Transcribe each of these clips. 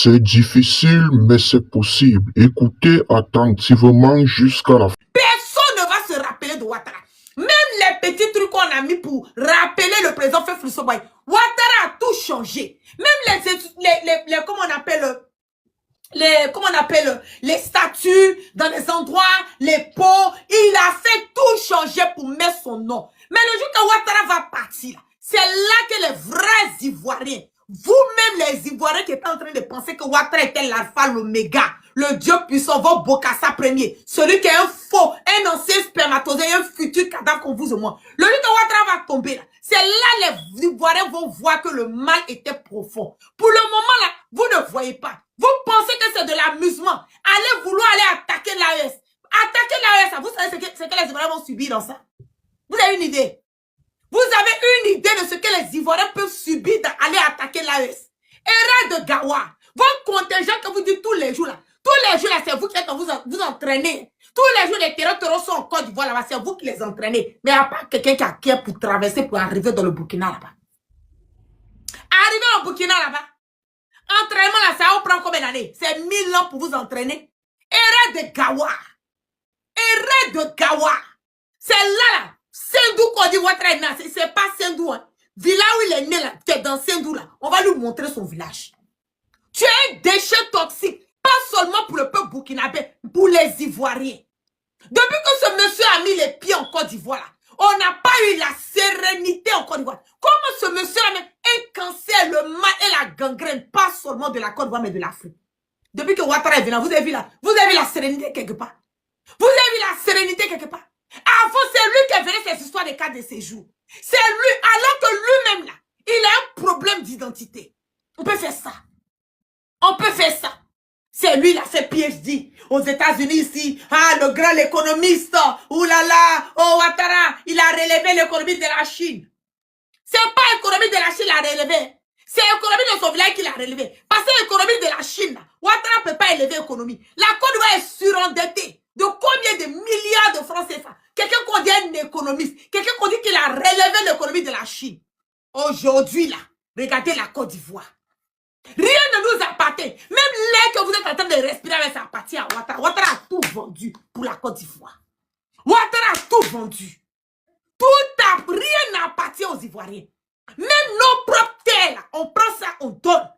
C'est difficile, mais c'est possible. Écoutez attentivement jusqu'à la fin. Personne ne va se rappeler de Ouattara. Même les petits trucs qu'on a mis pour rappeler le président Félix Boy. Ouattara a tout changé. Même comment on appelle les statues dans les endroits, les pots, il a fait tout changer pour mettre son nom. Mais le jour que Ouattara va partir, c'est là que les vrais Ivoiriens, vous-même les Ivoiriens qui êtes en train de penser que Ouattara était l'alpha, l'oméga, le Dieu puissant, votre Bokassa premier, celui qui est un faux, un ancien spermatozoïde, un futur cadavre comme vous et moi. Le jour que Ouattara va tomber là, c'est là les Ivoiriens vont voir que le mal était profond. Pour le moment là, vous ne voyez pas. Vous pensez que c'est de l'amusement. Allez vouloir aller attaquer l'AES. Attaquer l'AES, vous savez ce que les Ivoiriens vont subir dans ça? Vous avez une idée? Vous avez une idée de ce que les Ivoiriens peuvent subir d'aller attaquer l'AES? Erreur de Gawa. Votre contingent que vous dites tous les jours là, c'est vous qui êtes vous entraînez. Tous les jours, les terreurs sont en Côte d'Ivoire là-bas, c'est vous qui les entraînez. Mais il n'y a pas quelqu'un qui a cœur pour traverser, pour arriver dans le Burkina là-bas. Arriver au Burkina là-bas. Entraînement là, ça va prendre combien d'années? C'est 1000 ans pour vous entraîner. Erreur de Gawa. Erreur de Gawa. C'est là. Sendou qu'on dit Ouattara, c'est pas Sendou. Hein. Village où il est né là, qui est dans Sendou là. On va lui montrer son village. Tu es un déchet toxique. Pas seulement pour le peuple burkinabé, pour les Ivoiriens. Depuis que ce monsieur a mis les pieds en Côte d'Ivoire là, on n'a pas eu la sérénité en Côte d'Ivoire. Comment ce monsieur a même un cancer, le mal et la gangrène, pas seulement de la Côte d'Ivoire, mais de l'Afrique. Depuis que Ouattara est venu, vous avez vu la sérénité quelque part. Vous avez vu la sérénité quelque part. Avant, c'est lui qui a venu ces histoires de cas de séjour. C'est lui, alors que lui-même là, il a un problème d'identité. On peut faire ça. On peut faire ça. C'est lui, il a fait PhD aux États-Unis ici. Ah, le grand économiste. Oulala, oh Ouattara, il a relevé l'économie de la Chine. C'est pas l'économie de la Chine qu'il a relevé. C'est l'économie de son village qu'il a relevé. Parce que l'économie de la Chine, Ouattara ne peut pas élever l'économie. La Côte d'Ivoire est surendettée. De combien de milliards de francs CFA? Quelqu'un qu'on dit un économiste. Quelqu'un qu'on dit qu'il a relevé l'économie de la Chine. Aujourd'hui, là, regardez la Côte d'Ivoire. Rien ne nous appartient. Même l'air que vous êtes en train de respirer avec ça appartient à Ouattara. Ouattara a tout vendu pour la Côte d'Ivoire. Ouattara a tout vendu. Rien n'appartient aux Ivoiriens. Même nos propres terres, là, on prend ça, on donne.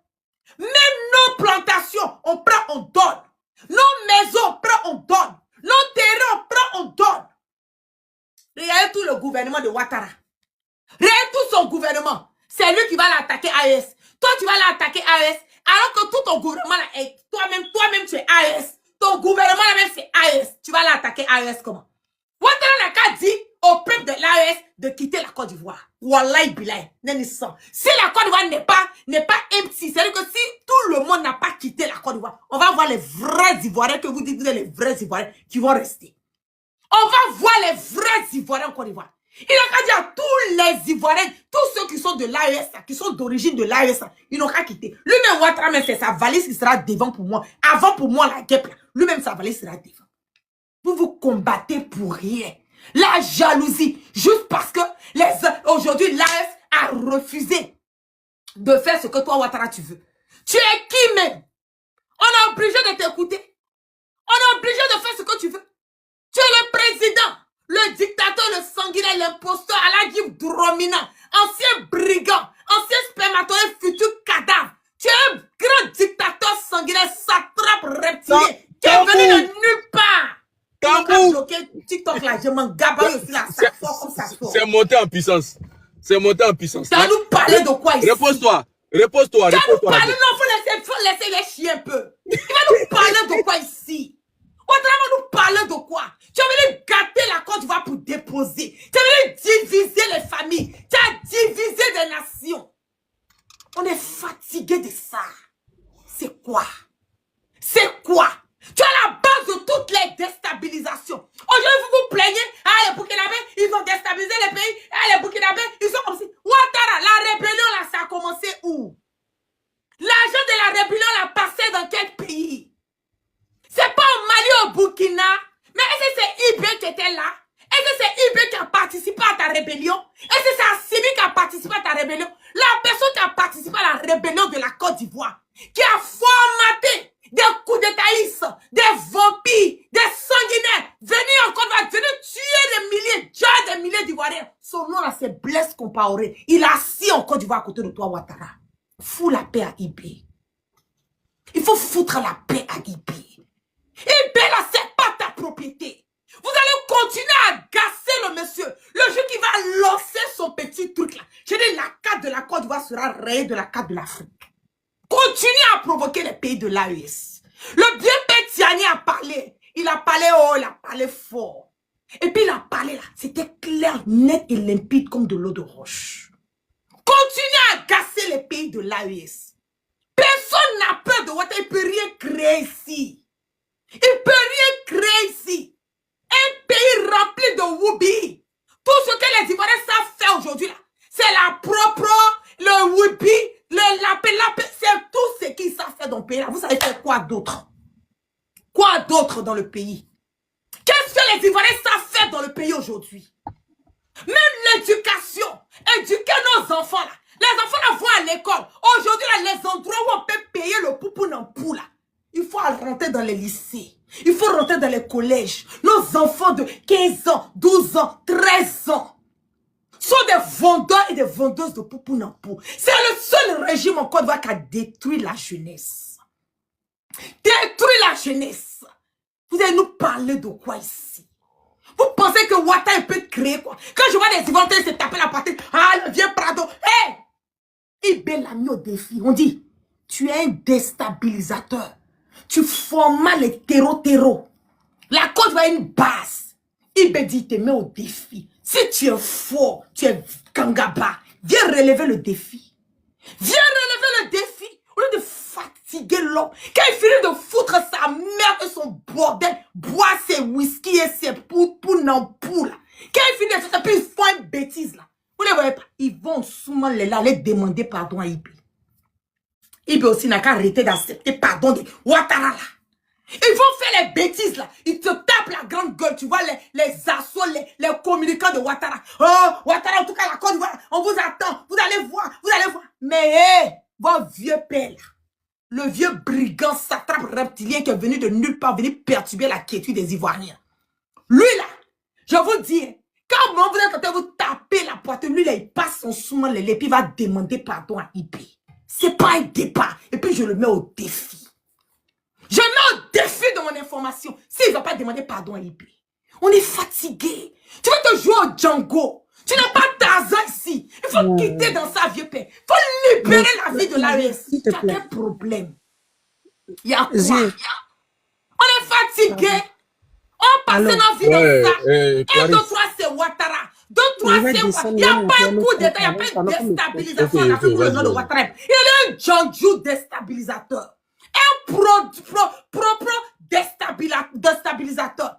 Même nos plantations, on prend, on donne. Nos maisons, on prend, on donne. Nos terrains, on prend, on donne. Regardez tout le gouvernement de Ouattara. Regardez tout son gouvernement. C'est lui qui va l'attaquer AES. Toi, tu vas l'attaquer AES. Alors que tout ton gouvernement là est toi-même tu es AES. Ton gouvernement là même c'est AES. Tu vas l'attaquer AES comment? Ouattara n'a qu'à dire au peuple de l'AES de quitter la Côte d'Ivoire. Wallahi billahi. Si la Côte d'Ivoire n'est pas empty, c'est-à-dire que si tout le monde n'a pas quitté la Côte d'Ivoire, on va voir les vrais Ivoiriens que vous dites, vous êtes les vrais Ivoiriens qui vont rester. On va voir les vrais Ivoiriens en Côte d'Ivoire. Il n'a qu'à dire à tous les Ivoiriens, tous ceux qui sont de l'AES, qui sont d'origine de l'AES, ils n'ont qu'à quitter. Lui-même, Ouattara même fait sa valise qui sera devant pour moi. Avant pour moi, la guêpe, lui-même, sa valise sera devant. Vous vous combattez pour rien. La jalousie, juste parce que aujourd'hui, l'AES a refusé de faire ce que toi, Ouattara, tu veux. Tu es qui même? On est obligé de t'écouter. On est obligé de faire ce que tu veux. Tu es le président. Le dictateur, le sanguinaire, l'imposteur, Aladjib Dromina, ancien brigand, ancien spermatozoïde, futur cadavre. Tu es un grand dictateur sanguinaire, satrape reptilien, qui est venu de nulle part. Tambou. Bloquer TikTok là, je m'en gabaille aussi là, ça sort comme ça sort. C'est monté en puissance. C'est monté en puissance. Tu vas nous parler de quoi ici? Repose-toi. Tu Repose-toi. vas nous parler, non, faut laisser les chier un peu. Il va nous parler de quoi ici? Ouattara va nous parler de quoi? Tu as venu gâter la Côte d'Ivoire pour déposer. Tu as venu diviser les familles. Tu as divisé des nations. On est fatigué de ça. C'est quoi? C'est quoi? Tu es à la base de toutes les déstabilisations. Aujourd'hui, vous vous plaignez. Ah, les Burkinabés, ils ont déstabilisé les pays. Ah, les Burkinabés, ils sont comme si. Ouattara, la rébellion là, ça a commencé où? L'argent de la rébellion là, passé dans quel pays? C'est pas au Mali, au Burkina. Mais est-ce que c'est IB qui était là? Est-ce que c'est IB qui a participé à ta rébellion? Est-ce que c'est Assimi qui a participé à ta rébellion? La personne qui a participé à la rébellion de la Côte d'Ivoire, qui a Compaoré. Il a assis en Côte d'Ivoire à côté de toi, Ouattara. Fous la paix à Ibé. Il faut foutre la paix à Ibé. Ibé, là, c'est pas ta propriété. Vous allez continuer à gasser le monsieur. Le jour qui va lancer son petit truc là. Je dis, la carte de la Côte d'Ivoire sera rayée de la carte de l'Afrique. Continuez à provoquer les pays de l'AES. Le bien père Tiani a parlé. Il a parlé haut, il a parlé fort. Et puis il a parlé là. C'était clair, net et limpide comme de l'eau de roche. Continuez à gasser les pays de l'AES. Personne n'a peur de Ouattara. Il ne peut rien créer ici. Il ne peut rien créer ici. Un pays rempli de woubi. Tout ce que les Ivoiriens savent faire aujourd'hui là, c'est la propre, le woubi, le lapé, c'est tout ce qu'ils savent faire dans le pays là. Vous savez faire quoi d'autre? Quoi d'autre dans le pays? Qu'est-ce que les Ivoiriens savent faire dans le pays aujourd'hui? Même l'éducation, éduquer nos enfants là. Les enfants là vont à l'école. Aujourd'hui là, les endroits où on peut payer le poupou dans pou là, il faut rentrer dans les lycées. Il faut rentrer dans les collèges. Nos enfants de 15 ans, 12 ans, 13 ans sont des vendeurs et des vendeuses de poupou dans pou. C'est le seul régime en Côte d'Ivoire qui a détruit la jeunesse. Détruit la jeunesse. Vous allez nous parler de quoi ici? Vous pensez que Ouattara peut créer quoi? Quand je vois des Ivoiriens se taper la partie, ah, le vieux Prado, hé! Ibé l'a mis au défi. On dit, tu es un déstabilisateur. Tu formes les terreaux. La Côte d'Ivoire est une base. Ibé dit, te met au défi. Si tu es fort, tu es Kangaba, viens relever le défi. Viens relever le défi. Au lieu de fatiguer l'homme, quand il finit de foutre sa mère et son bordel, boire ses whisky et ses poupous dans pou là. Quand il finit de faire ça, puis ils font une bêtise là. Vous ne voyez pas? Ils vont souvent aller demander pardon à Ibé. Ibé aussi n'a qu'à arrêter d'accepter pardon de Ouattara là. Ils vont faire les bêtises là. Ils te tapent la grande gueule. Tu vois les assauts, les communicants de Ouattara. Oh, Ouattara, en tout cas, la Côte d'Ivoire, on vous attend. Vous allez voir, vous allez voir. Mais, hé, votre vieux père là, le vieux brigand satrape reptilien qui est venu de nulle part, venir perturber la quiétude des Ivoiriens. Lui là, je vous dis, quand vous êtes en train de vous taper la poitrine, lui là, il passe son souvent les puis il va demander pardon à Ibé. C'est pas un débat. Et puis je le mets au défi. Je mets au défi de mon information. S'il ne va pas demander pardon à Ibé. On est fatigué. Tu veux te jouer au Django. Tu n'as pas Tarzan ici. Il faut quitter dans sa vieux père. Il faut libérer la vie de l'AES. Tu as quel problème? Il y a quoi? On est fatigué. On passe nos vies dans ça. 1, 2, 3, c'est Ouattara. 2, 3, c'est Ouattara. Il n'y a pas un coup d'état. Il n'y a pas une déstabilisation en Afrique pour le nom de Ouattara. Il est un Django déstabilisateur. Un propre déstabilisateur.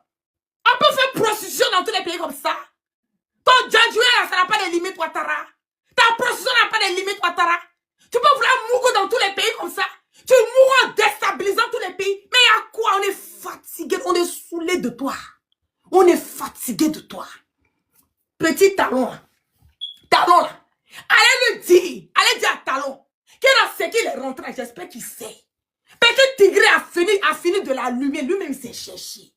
On peut faire prostitution dans tous les pays comme ça. Ton Django, ça n'a pas de limite, Ouattara. Ta prostitution n'a pas de limite, Ouattara. Tu peux vouloir mourir dans tous les pays comme ça. Tu mourras en déstabilisant tous les pays. Mais il y a quoi? On est fatigué, on est saoulé de toi. On est fatigué de toi. Petit Talon là. Talon là. Allez dire à Talon qu'il a ce qu'il est rentré, j'espère qu'il sait. Petit Tigré a fini de l'allumer, lui-même s'est cherché.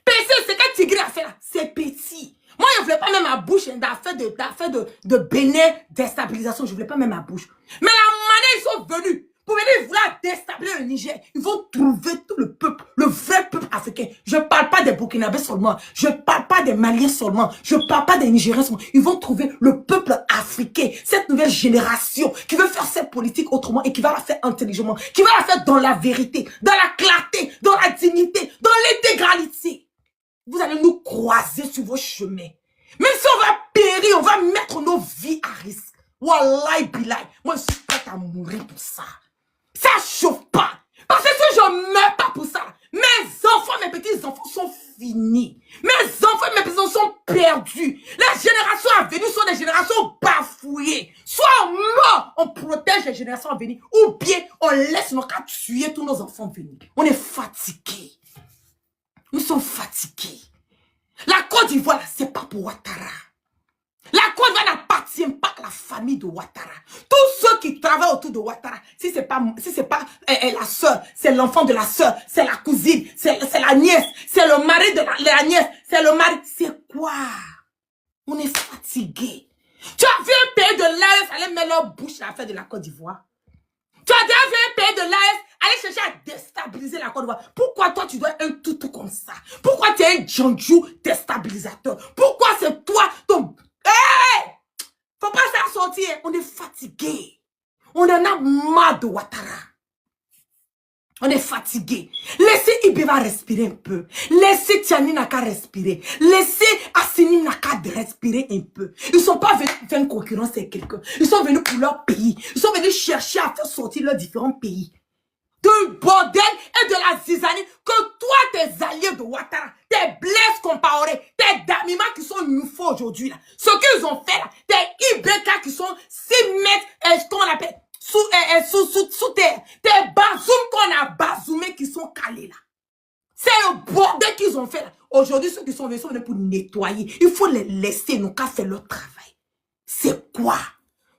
Petit, ce que Tigré a fait là, c'est petit. Moi, je ne voulais pas même ma bouche d'affaire de Bénin, déstabilisation, je ne voulais pas même ma bouche. Mais la manière ils sont venus pour venir vouloir déstabiliser le Niger, ils vont trouver tout le peuple, le vrai peuple africain. Je ne parle pas des Burkinabés seulement, je ne parle pas des Maliens seulement, je ne parle pas des Nigériens seulement. Ils vont trouver le peuple africain, cette nouvelle génération qui veut faire cette politique autrement et qui va la faire intelligemment, qui va la faire dans la vérité, dans la clarté, dans la dignité, dans l'intégralité. Vous allez nous croiser sur vos chemins. Même si on va périr, on va mettre nos vies à risque. Wallahi bilay, moi je suis prête à mourir pour ça. Ça chauffe pas. Parce que si je ne meurs pas pour ça, mes enfants, mes petits-enfants sont finis. Mes enfants, mes petits-enfants sont perdus. Les générations à venir sont des générations bafouillées. Soit on meurt, on protège les générations à venir, ou bien on laisse nos cas tuer tous nos enfants venir. On est fatigués. Nous sommes fatigués. La Côte d'Ivoire, c'est pas pour Ouattara. La Côte d'Ivoire n'appartient pas à la famille de Ouattara. Tous ceux qui travaillent autour de Ouattara, si c'est pas la soeur, c'est l'enfant de la soeur, c'est la cousine, c'est la nièce, c'est le mari de la nièce, c'est le mari. C'est quoi? On est fatigué. Tu as vu un pays de l'AES aller mettre leur bouche à l'affaire de la Côte d'Ivoire? Tu as déjà vu un pays de l'AES aller chercher à déstabiliser la Côte d'Ivoire? Pourquoi toi, tu dois être un tout comme ça? Pourquoi tu es un Djandjou déstabilisateur? Pourquoi c'est toi ton... Hey! Faut pas s'en sortir. On est fatigué. On en a marre de Ouattara. On est fatigué. Laissez Ibeba respirer un peu. Laissez Tiani Naka respirer. Laissez Assini Naka respirer un peu. Ils ne sont pas venus faire une concurrence avec quelqu'un. Ils sont venus pour leur pays. Ils sont venus chercher à faire sortir leurs différents pays. Du bordel et de la zizanie que toi, tes alliés de Ouattara, tes Blaise Compaoré, tes Damima qui sont nouveaux aujourd'hui là. Ce qu'ils ont fait là, tes Ibeka qui sont 6 mètres, qu'on appelle, sous terre, tes Bazoum qu'on a bazoumés qui sont calés là. C'est le bordel qu'ils ont fait là. Aujourd'hui, ceux qui sont venus pour nettoyer. Il faut les laisser, nous qu'à faire leur travail. C'est quoi?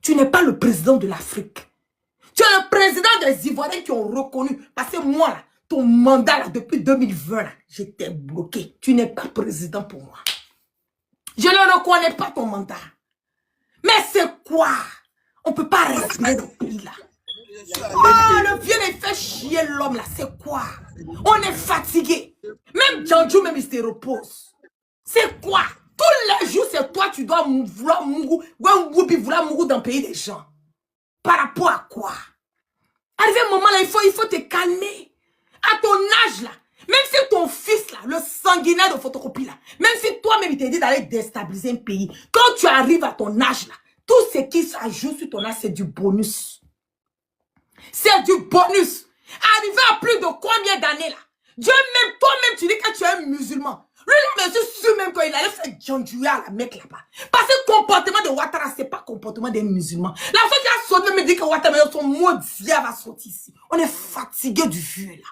Tu n'es pas le président de l'Afrique. Tu es le président des Ivoiriens qui ont reconnu. Parce que moi, là, ton mandat, là, depuis 2020, là, j'étais bloqué. Tu n'es pas président pour moi. Je ne reconnais pas ton mandat. Mais c'est quoi? On ne peut pas respirer dans le pays, là. Oh, le vieux les fait chier l'homme, là. C'est quoi? On est fatigué. Même Djandjou, même il se repose. C'est quoi? Tous les jours, c'est toi, tu dois vouloir mourir dans le pays des gens. Par rapport à quoi? Arrivé un moment là, il faut te calmer. À ton âge là, même si ton fils là, le sanguinaire de photocopie là, même si toi-même il t'a dit d'aller déstabiliser un pays, quand tu arrives à ton âge là, tout ce qui s'ajoute sur ton âge, c'est du bonus. C'est du bonus. Arrivé à plus de combien d'années là? Dieu même, toi-même tu dis que tu es un musulman. Lui, là, mais je suis sûr même qu'il allait faire Djandjouya à la Mecque là-bas. Parce que le comportement de Ouattara, c'est pas le comportement des musulmans. La fois qu'il a sauté, me dit que Ouattara, son maudit va sortir ici. On est fatigué du vieux là.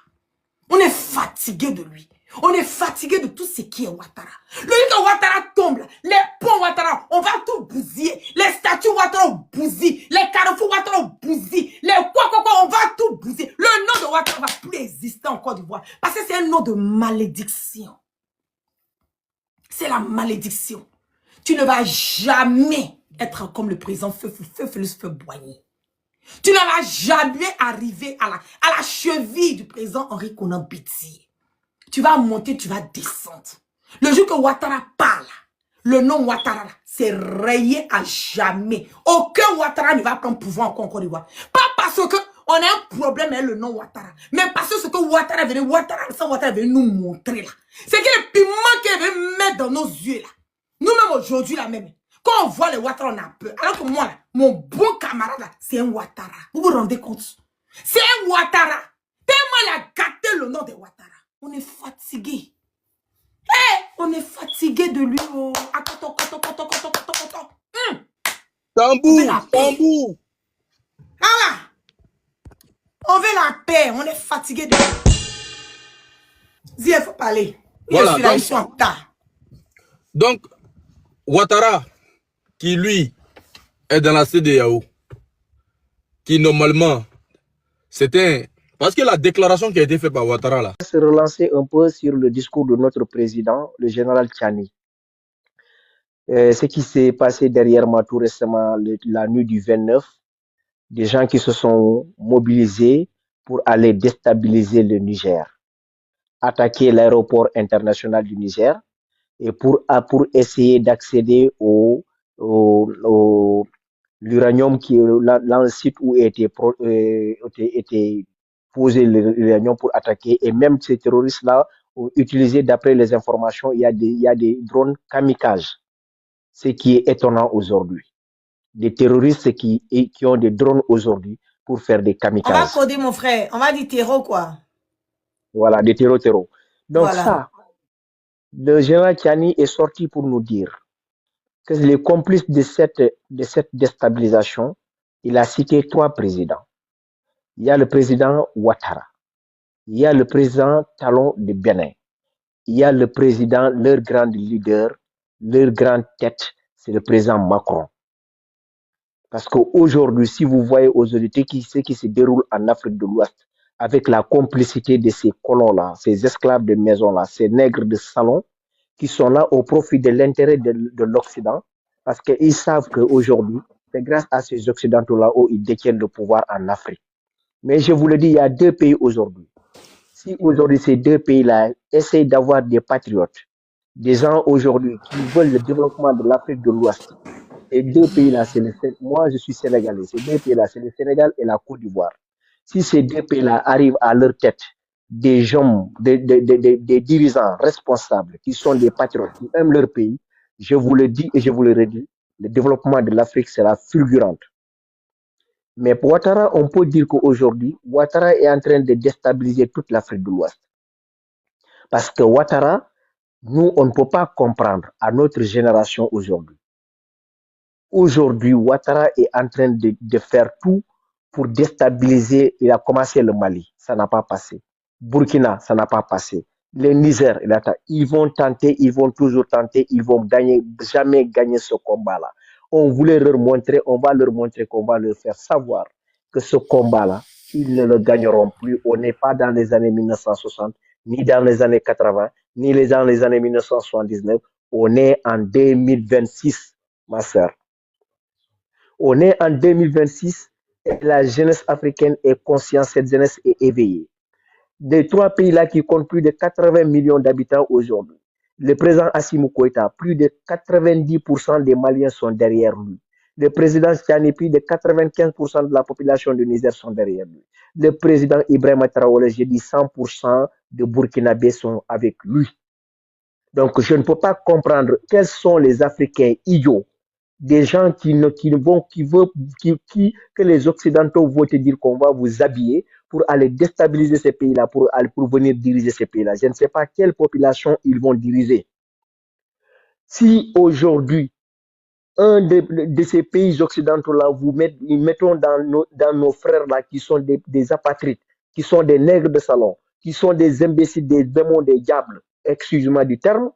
On est fatigué de lui. On est fatigué de tout ce qui est Ouattara. Le jour que Ouattara tombe, les ponts Ouattara, on va tout bousiller. Les statues Ouattara, on bousille. Les carrefours Ouattara, on bousille. Les quoi, on va tout bousiller. Le nom de Ouattara va plus exister en Côte d'Ivoire. Parce que c'est un nom de malédiction. C'est la malédiction. Tu ne vas jamais être comme le président Feu Boigny. Tu ne vas jamais arriver à la cheville du président Henri Konan Bédié. Tu vas monter, tu vas descendre. Le jour que Ouattara parle, le nom Ouattara, c'est rayé à jamais. Aucun Ouattara ne va prendre pouvoir encore en Côte d'Ivoire. Pas parce que on a un problème avec le nom Ouattara, mais parce que ce que Ouattara veut nous montrer là. C'est que le piment qu'il veut mettre dans nos yeux là. Nous-mêmes aujourd'hui là même, quand on voit les Ouattara, on a peur. Alors que moi là, mon bon camarade là, c'est un Ouattara. Vous vous rendez compte? C'est un Ouattara. Tellement il a gâté le nom de Ouattara. On est fatigué. Hey, on est fatigué de lui. Oh. Tambour. Ah, on veut la paix. On est fatigué de lui. Dis, il faut parler. Voilà, je suis là, je suis en retard. Donc, Ouattara, qui lui est dans la CEDEAO, qui normalement, c'était... Parce que la déclaration qui a été faite par Ouattara là. Se relancer un peu sur le discours de notre président, le général Tiani. Ce qui s'est passé derrière moi tout récemment, la nuit du 29, des gens qui se sont mobilisés pour aller déstabiliser le Niger, attaquer l'aéroport international du Niger et pour essayer d'accéder au l'uranium qui est dans le site où était posé l'uranium pour attaquer. Et même ces terroristes-là ont utilisé, d'après les informations, il y a des drones kamikazes, ce qui est étonnant aujourd'hui. Des terroristes qui ont des drones aujourd'hui pour faire des kamikazes. On va coder, mon frère. On va dire terreau, quoi. Voilà, des terreaux. Donc voilà. Ça, le général Tiani est sorti pour nous dire que les complices de cette déstabilisation, il a cité 3 présidents. Il y a le président Ouattara, il y a le président Talon de Bénin, il y a le président, leur grand leader, leur grande tête, c'est le président Macron. Parce qu'aujourd'hui, si vous voyez aujourd'hui ce qui se déroule en Afrique de l'Ouest, avec la complicité de ces colons-là, ces esclaves de maison-là, ces nègres de salon, qui sont là au profit de l'intérêt de l'Occident, Parce qu'ils savent qu'aujourd'hui, c'est grâce à ces Occidentaux-là où ils détiennent le pouvoir en Afrique. Mais je vous le dis, il y a deux pays aujourd'hui. Si aujourd'hui ces deux pays-là essayent d'avoir des patriotes, des gens aujourd'hui qui veulent le développement de l'Afrique de l'Ouest, ces deux pays-là, moi je suis sénégalais, ces deux pays-là, c'est le Sénégal et la Côte d'Ivoire. Si ces deux pays-là arrivent à leur tête des gens, des dirigeants responsables qui sont des patriotes, qui aiment leur pays, je vous le dis et je vous le redis, le développement de l'Afrique sera fulgurant. Mais pour Ouattara, on peut dire qu'aujourd'hui, Ouattara est en train de déstabiliser toute l'Afrique de l'Ouest. Parce que Ouattara, nous, on ne peut pas comprendre à notre génération aujourd'hui. Aujourd'hui, Ouattara est en train de faire tout pour déstabiliser. Il a commencé le Mali, ça n'a pas passé. Burkina, ça n'a pas passé. Le Niger, ils vont tenter, ils vont toujours tenter, ils vont jamais gagner ce combat-là. On voulait leur montrer, on va leur montrer qu'on va leur faire savoir que ce combat-là, ils ne le gagneront plus. On n'est pas dans les années 1960, ni dans les années 80, ni dans les années 1979. On est en 2026, ma sœur. On est en 2026 et la jeunesse africaine est consciente, cette jeunesse est éveillée. Des trois pays-là qui comptent plus de 80 millions d'habitants aujourd'hui, le président Assimi Goïta, plus de 90% des Maliens sont derrière lui. Le président Tchani, plus de 95% de la population du Niger sont derrière lui. Le président Ibrahima Traoré, j'ai dit 100% de Burkinabé sont avec lui. Donc, je ne peux pas comprendre quels sont les Africains idiots, des gens que les Occidentaux vont te dire qu'on va vous habiller pour aller déstabiliser ces pays-là, pour venir diriger ces pays-là. Je ne sais pas quelle population ils vont diriger. Si aujourd'hui, un de ces pays occidentaux-là, mettons dans nos frères-là qui sont des apatrides, qui sont des nègres de salon, qui sont des imbéciles, des démons, des diables, excusez-moi du terme,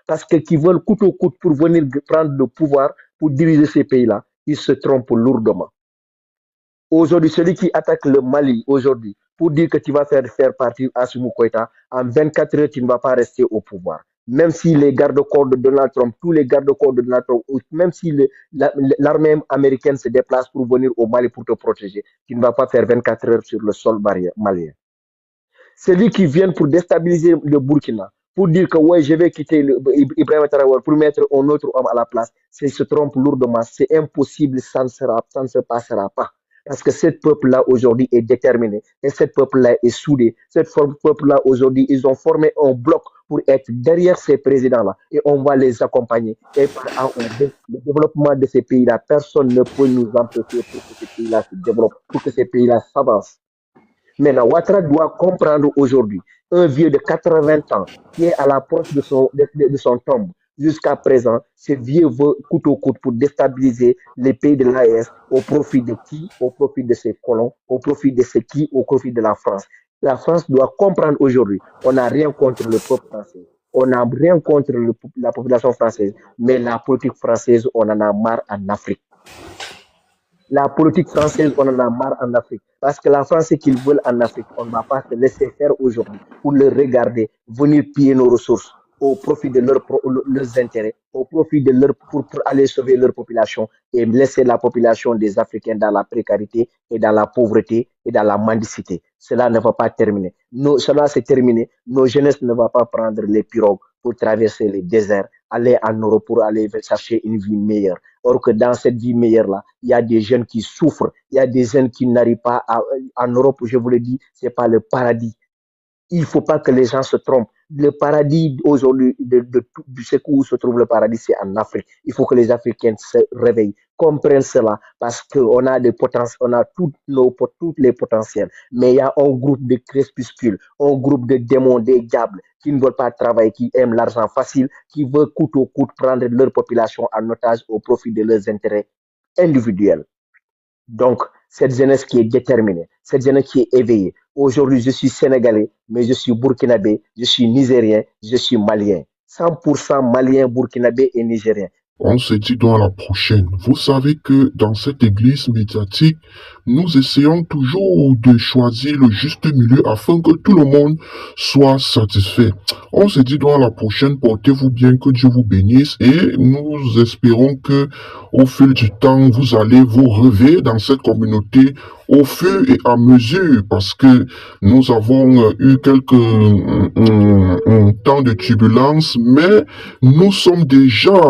parce qu'ils veulent coûte au coûte pour venir prendre le pouvoir, pour diriger ces pays-là, ils se trompent lourdement. Aujourd'hui, celui qui attaque le Mali aujourd'hui, pour dire que tu vas faire partir Assimi Goïta, en 24 heures, tu ne vas pas rester au pouvoir. Même si les gardes-corps de Donald Trump, tous les gardes-corps de Donald Trump, même si l'armée américaine se déplace pour venir au Mali pour te protéger, tu ne vas pas faire 24 heures sur le sol malien. Celui qui vient pour déstabiliser le Burkina, pour dire que ouais, je vais quitter Ibrahima Traoré pour mettre un autre homme à la place, c'est se trompe lourdement. C'est impossible, ça ne se passera pas. Parce que ce peuple-là aujourd'hui est déterminé et ce peuple-là est soudé. Ce peuple-là aujourd'hui, ils ont formé un bloc pour être derrière ces présidents-là et on va les accompagner. Et par le développement de ces pays-là, personne ne peut nous empêcher pour que ces pays-là se développent, pour que ces pays-là s'avancent. Maintenant, Ouattara doit comprendre aujourd'hui, un vieux de 80 ans qui est à l'approche de son tombe, jusqu'à présent, ce vieux veut coûte au coûte pour déstabiliser les pays de l'AES au profit de qui? Au profit de ses colons, au profit de ce qui? Au profit de la France. La France doit comprendre aujourd'hui, on n'a rien contre le peuple français, on n'a rien contre la population française, mais la politique française, on en a marre en Afrique. La politique française, on en a marre en Afrique. Parce que la France, ce qu'ils veulent en Afrique, on ne va pas se laisser faire aujourd'hui pour le regarder, venir piller nos ressources au profit de leurs intérêts, au profit de pour aller sauver leur population et laisser la population des Africains dans la précarité et dans la pauvreté et dans la mendicité. Cela ne va pas terminer. Cela s'est terminé. Nos jeunesses ne vont pas prendre les pirogues pour traverser les déserts, aller en Europe pour aller chercher une vie meilleure. Or que dans cette vie meilleure-là, il y a des jeunes qui souffrent, il y a des jeunes qui n'arrivent pas en Europe, je vous le dis, c'est pas le paradis. Il ne faut pas que les gens se trompent. Le paradis aujourd'hui, de ce où se trouve le paradis, c'est en Afrique. Il faut que les Africains se réveillent, comprennent cela, parce qu'on a des potentiels, on a tous les potentiels. Mais il y a un groupe de crépuscules, un groupe de démons, des diables, qui ne veulent pas travailler, qui aiment l'argent facile, qui veulent coûte au coûte prendre leur population en otage au profit de leurs intérêts individuels. Donc, cette jeunesse qui est déterminée, cette jeunesse qui est éveillée. Aujourd'hui, je suis sénégalais, mais je suis burkinabé, je suis nigérien, je suis malien. 100% malien, burkinabé et nigérien. On se dit donc à la prochaine. Vous savez que dans cette église médiatique, nous essayons toujours de choisir le juste milieu afin que tout le monde soit satisfait. On se dit donc à la prochaine. Portez-vous bien, que Dieu vous bénisse et nous espérons que au fil du temps, vous allez vous réveiller dans cette communauté au fur et à mesure parce que nous avons eu quelques temps de turbulence, mais nous sommes déjà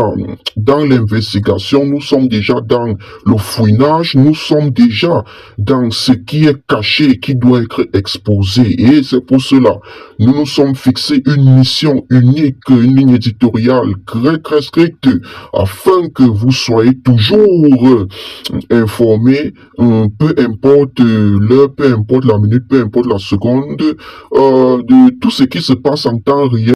dans l'investigation, nous sommes déjà dans le fouinage, nous sommes déjà dans ce qui est caché et qui doit être exposé. Et c'est pour cela, nous nous sommes fixés une mission unique, une ligne éditoriale très stricte, afin que vous soyez toujours informés, peu importe l'heure, peu importe la minute, peu importe la seconde, de tout ce qui se passe en temps réel.